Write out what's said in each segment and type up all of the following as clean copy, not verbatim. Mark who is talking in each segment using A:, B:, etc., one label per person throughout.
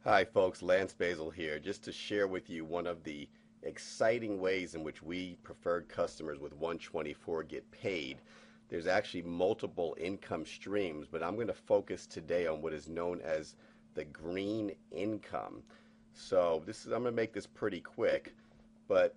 A: Hi folks, Lance Basil here, just to share with you one of the exciting ways in which we preferred customers with 124 get paid. There's actually multiple income streams, but I'm going to focus today on what is known as the green income. I'm going to make this pretty quick, but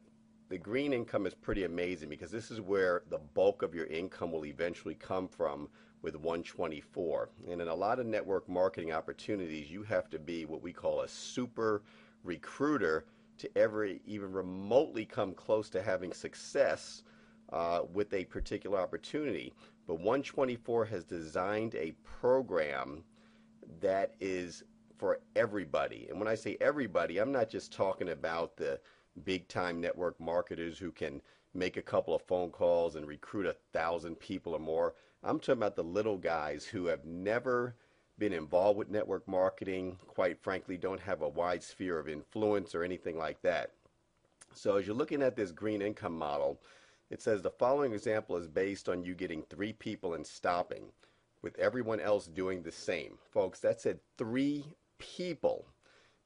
A: the green income is pretty amazing because this is where the bulk of your income will eventually come from with 124. And in a lot of network marketing opportunities, you have to be what we call a super recruiter to ever even remotely come close to having success with a particular opportunity. But 124 has designed a program that is for everybody. And when I say everybody, I'm not just talking about the big time network marketers who can make a couple of phone calls and recruit 1,000 people or more. I'm talking about the little guys who have never been involved with network marketing, quite frankly, don't have a wide sphere of influence or anything like that. So as you're looking at this green income model, it says the following example is based on you getting 3 people and stopping, with everyone else doing the same. Folks, that said 3 people.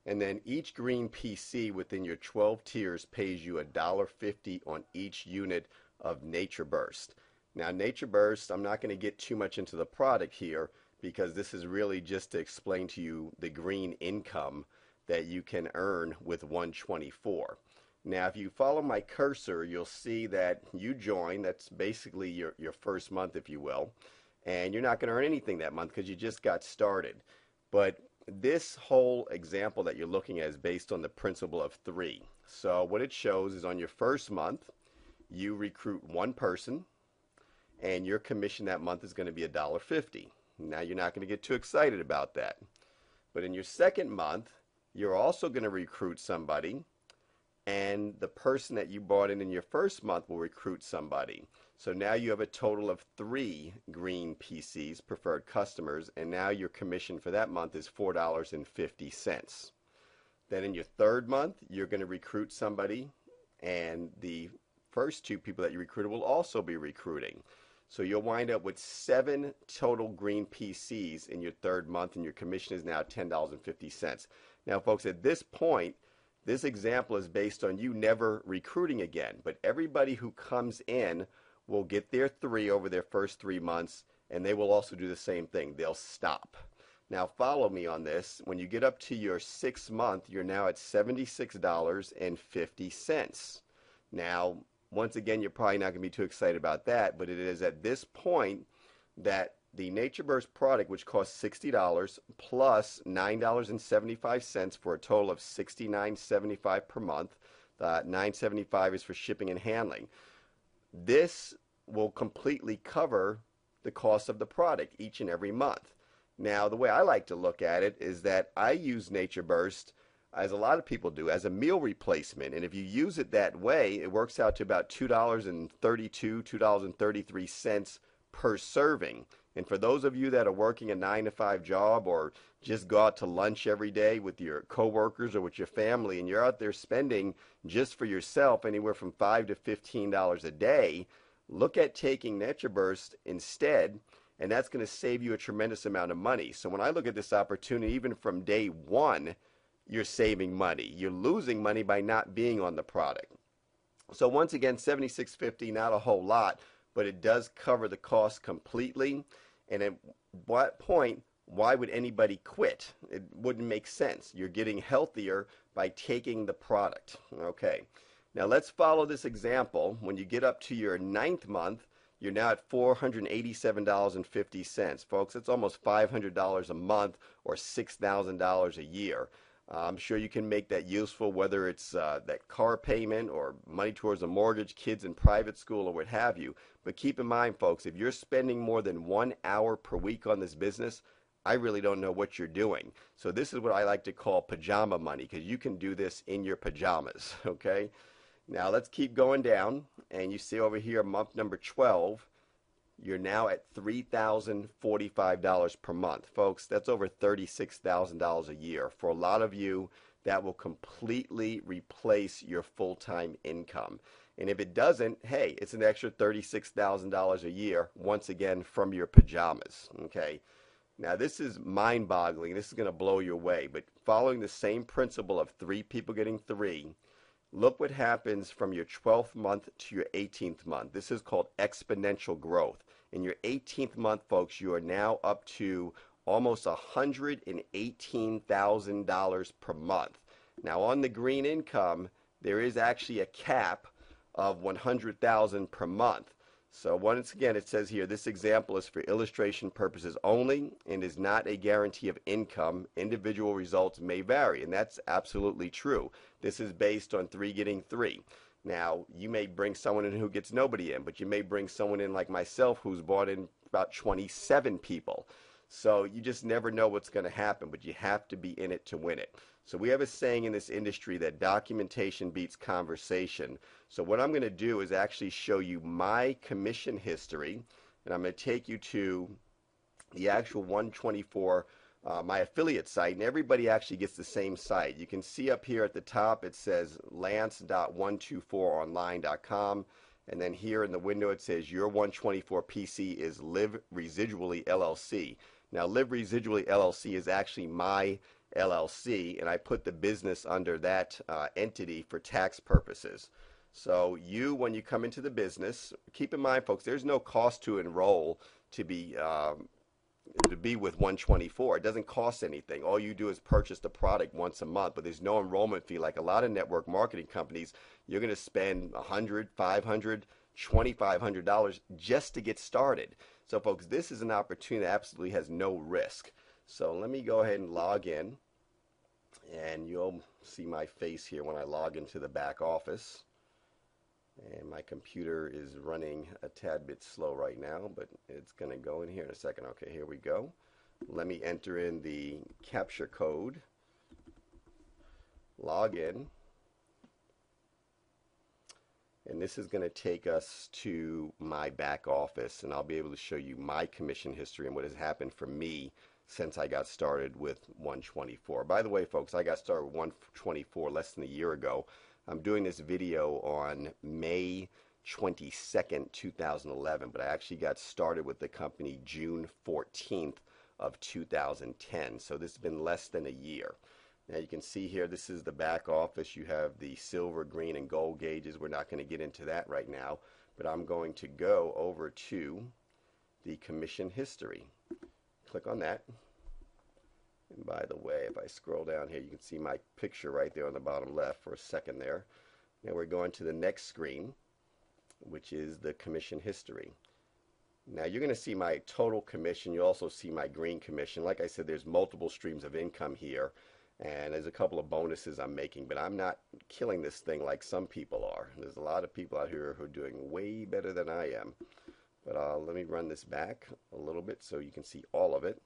A: And then each green PC within your 12 tiers pays you $1.50 on each unit of Natraburst. Now, Natraburst, I'm not going to get too much into the product here because this is really just to explain to you the green income that you can earn with 124. Now, if you follow my cursor, you'll see that you join. That's basically your first month, if you will. And you're not going to earn anything that month because you just got started. But this whole example that you're looking at is based on the principle of 3. So what it shows is on your first month, you recruit 1 person, and your commission that month is going to be $1.50. Now you're not going to get too excited about that. But in your second month, you're also going to recruit somebody, and the person that you brought in your first month will recruit somebody. So now you have a total of 3 green PCs, preferred customers, and now your commission for that month is $4.50. Then in your third month, you're going to recruit somebody, and the first 2 people that you recruited will also be recruiting. So you'll wind up with 7 total green PCs in your third month, and your commission is now $10.50. Now, folks, at this point, this example is based on you never recruiting again, but everybody who comes in will get their 3 over their first 3 months, and they will also do the same thing. They'll stop. Now, follow me on this. When you get up to your 6th month, you're now at $76.50. Now, once again, you're probably not going to be too excited about that, but it is at this point that the Natraburst product, which costs $60 plus $9.75 for a total of $69.75 per month, $9.75 is for shipping and handling. This will completely cover the cost of the product each and every month. Now, the way I like to look at it is that I use Natraburst, as a lot of people do, as a meal replacement. And if you use it that way, it works out to about $2.32, $2.33 per serving. And for those of you that are working a 9-to-5 job or just go out to lunch every day with your coworkers or with your family, and you're out there spending just for yourself anywhere from $5 to $15 a day, look at taking Natraburst instead, and that's going to save you a tremendous amount of money. So when I look at this opportunity, even from day 1, you're saving money. You're losing money by not being on the product. So once again, $76.50, not a whole lot, but it does cover the cost completely. And at what point, why would anybody quit? It wouldn't make sense. You're getting healthier by taking the product. Okay. Now let's follow this example. When you get up to your 9th month, you're now at $487.50. Folks, that's almost $500 a month or $6,000 a year. I'm sure you can make that useful, whether it's that car payment or money towards a mortgage, kids in private school, or what have you. But keep in mind, folks, if you're spending more than 1 hour per week on this business, I really don't know what you're doing. So this is what I like to call pajama money, because you can do this in your pajamas, okay? Now let's keep going down, and you see over here month number 12, you're now at $3,045 per month. Folks, that's over $36,000 a year. For a lot of you, that will completely replace your full-time income. And if it doesn't, hey, it's an extra $36,000 a year, once again, from your pajamas, okay? Now this is mind-boggling. This is going to blow you away. But following the same principle of 3 people getting 3, look what happens from your 12th month to your 18th month. This is called exponential growth. In your 18th month, folks, you are now up to almost $118,000 per month. Now on the green income, there is actually a cap of $100,000 per month. So once again, it says here, this example is for illustration purposes only and is not a guarantee of income. Individual results may vary, and that's absolutely true. This is based on 3 getting 3. Now, you may bring someone in who gets nobody in, but you may bring someone in like myself who's brought in about 27 people. So you just never know what's going to happen, but you have to be in it to win it. So we have a saying in this industry that documentation beats conversation. So what I'm going to do is actually show you my commission history, and I'm going to take you to the actual 124, my affiliate site, and everybody actually gets the same site. You can see up here at the top it says lance.124online.com, and then here in the window it says your 124 PC is Live Residually LLC. Now Live Residually LLC is actually my LLC, and I put the business under that entity for tax purposes. So when you come into the business, keep in mind, folks, there's no cost to enroll to be with 124. It doesn't cost anything. All you do is purchase the product once a month, but there's no enrollment fee. Like a lot of network marketing companies, you're going to spend $100, $500, $2,500 just to get started. So folks, this is an opportunity that absolutely has no risk. So let me go ahead and log in, and you'll see my face here when I log into the back office. And my computer is running a tad bit slow right now, but it's going to go in here in a second. Okay, here we go. Let me enter in the capture code, log in, and this is going to take us to my back office, and I'll be able to show you my commission history and what has happened for me since I got started with 124. By the way, folks, I got started with 124 less than a year ago. I'm doing this video on May 22nd, 2011, but I actually got started with the company June 14th of 2010. So this has been less than a year. Now you can see here, this is the back office. You have the silver, green, and gold gauges. We're not going to get into that right now, but I'm going to go over to the commission history. Click on that. And by the way, if I scroll down here, you can see my picture right there on the bottom left for a second there. Now we're going to the next screen, which is the commission history. Now you're going to see my total commission. You also see my green commission. Like I said, there's multiple streams of income here, and there's a couple of bonuses I'm making, but I'm not killing this thing like some people are. There's a lot of people out here who are doing way better than I am. But let me run this back a little bit so you can see all of it.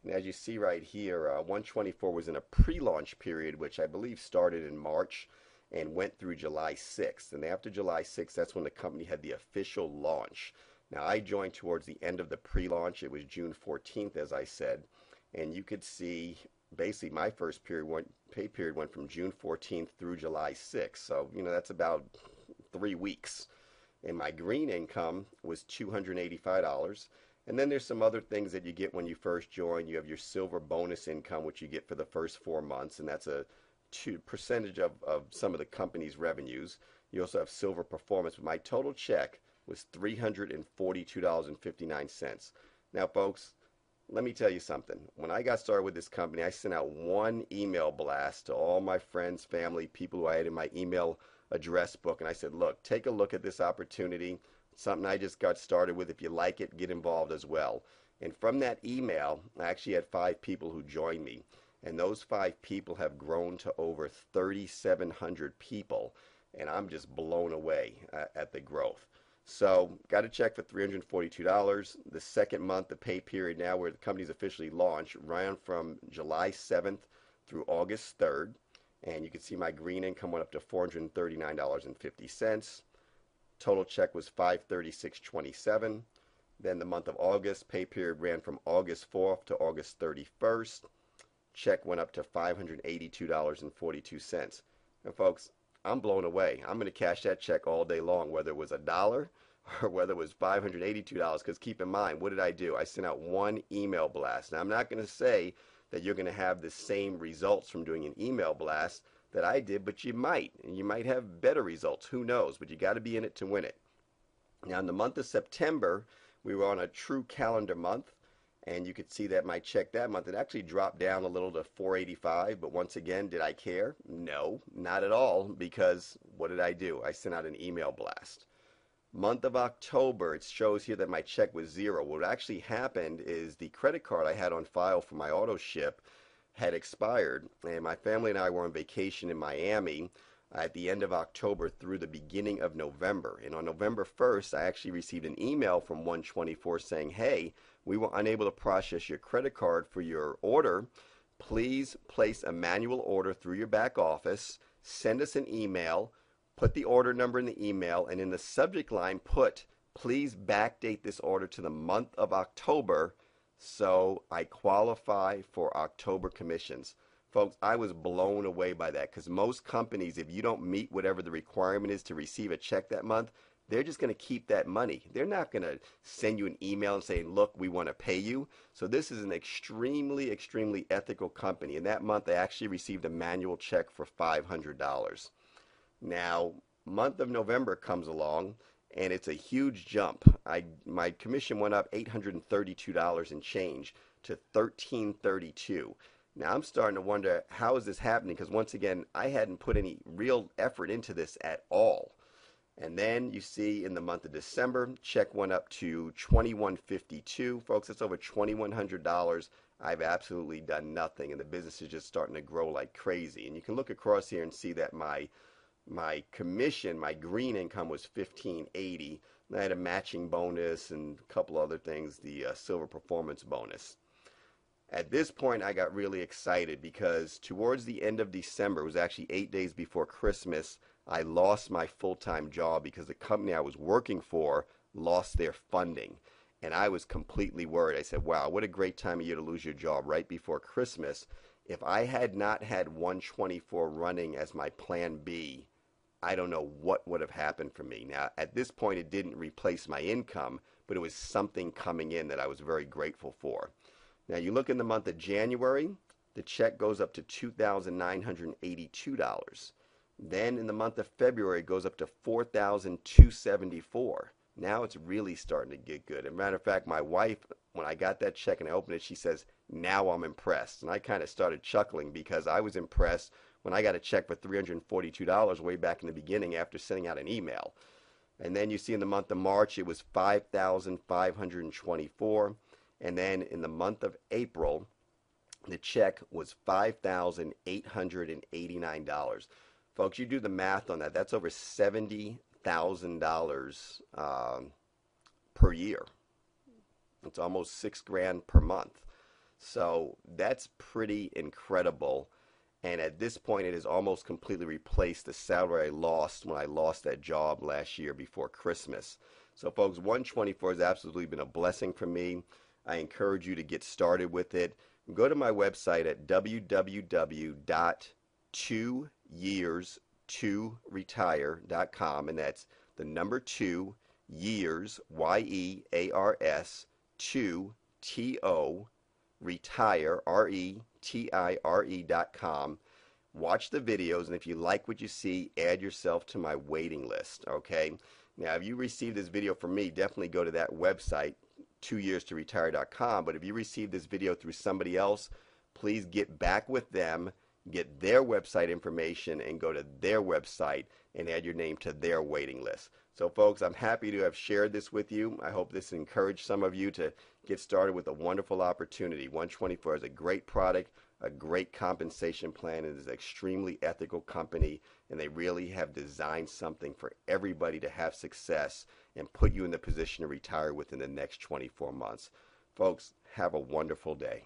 A: And as you see right here, 124 was in a pre-launch period, which I believe started in March and went through July 6th. And after July 6th, that's when the company had the official launch. Now, I joined towards the end of the pre-launch. It was June 14th, as I said. And you could see basically my first pay period went from June 14th through July 6th. So, that's about 3 weeks. And my green income was $285. And then there's some other things that you get when you first join. You have your silver bonus income, which you get for the first 4 months, and that's a percentage of some of the company's revenues. You also have silver performance. But my total check was $342.59. Now, folks, let me tell you something. When I got started with this company, I sent out one email blast to all my friends, family, people who I had in my email address book, and I said, look, take a look at this opportunity. Something I just got started with. If you like it, get involved as well. And from that email, I actually had 5 people who joined me. And those 5 people have grown to over 3,700 people. And I'm just blown away at the growth. So got a check for $342. The second month, the pay period now where the company's officially launched, ran from July 7th through August 3rd. And you can see my green income went up to $439.50. Total check was $536.27. Then the month of August, pay period ran from August 4th to August 31st. Check went up to $582.42. And folks, I'm blown away. I'm going to cash that check all day long, whether it was $1, or whether it was $582, because keep in mind, what did I do? I sent out one email blast. Now, I'm not going to say that you're going to have the same results from doing an email blast that I did, but you might, and you might have better results. Who knows? But you got to be in it to win it. Now, in the month of September, we were on a true calendar month, and you could see that my check that month, it actually dropped down a little to $485, but once again, did I care? No, not at all, because what did I do? I sent out an email blast. Month of October, it shows here that my check was zero. What actually happened is the credit card I had on file for my auto ship had expired, and my family and I were on vacation in Miami at the end of October through the beginning of November. And on November 1st, I actually received an email from 124 saying, hey, we were unable to process your credit card for your order. Please place a manual order through your back office, send us an email, put the order number in the email, and in the subject line put, please backdate this order to the month of October so I qualify for October commissions. Folks, I was blown away by that, because most companies, if you don't meet whatever the requirement is to receive a check that month, they're just going to keep that money. They're not going to send you an email and say, look, we want to pay you. So this is an extremely, extremely ethical company. And that month, I actually received a manual check for $500. Now, month of November comes along, and it's a huge jump. My commission went up $832 and change to $1,332. Now, I'm starting to wonder, how is this happening? Because once again, I hadn't put any real effort into this at all. And then you see in the month of December, check went up to $2,152. Folks, that's over $2,100. I've absolutely done nothing, and the business is just starting to grow like crazy. And you can look across here and see that my commission, my green income, was $1,580. I had a matching bonus and a couple other things, the silver performance bonus. At this point, I got really excited because towards the end of December, it was actually 8 days before Christmas, I lost my full-time job because the company I was working for lost their funding. And I was completely worried. I said, wow, what a great time of year to lose your job right before Christmas. If I had not had 124 running as my plan B, I don't know what would have happened for me. Now, at this point, it didn't replace my income, but it was something coming in that I was very grateful for. Now, you look in the month of January, the check goes up to $2,982. Then in the month of February, it goes up to $4,274. Now it's really starting to get good. As a matter of fact, my wife, when I got that check and I opened it, she says, now I'm impressed. And I kind of started chuckling because I was impressed when I got a check for $342 way back in the beginning after sending out an email. And then you see in the month of March, it was $5,524. And then in the month of April, the check was $5,889. Folks, you do the math on that. That's over $70,000 per year. It's almost $6,000 per month. So that's pretty incredible. And at this point, it has almost completely replaced the salary I lost when I lost that job last year before Christmas. So folks, 124 has absolutely been a blessing for me. I encourage you to get started with it. Go to my website at www.2years2retire.com, and that's the number 2 years, Y-E-A-R-S, 2 T-O, retire, R-E-T-I-R-E.com. Watch the videos, and if you like what you see, add yourself to my waiting list, okay? Now, if you receive this video from me, definitely go to that website, 2years2retire.com. But if you receive this video through somebody else, please get back with them, get their website information, and go to their website and add your name to their waiting list. So folks, I'm happy to have shared this with you. I hope this encouraged some of you to get started with a wonderful opportunity. 124 is a great product, a great compensation plan. It is an extremely ethical company, and they really have designed something for everybody to have success and put you in the position to retire within the next 24 months. Folks, have a wonderful day.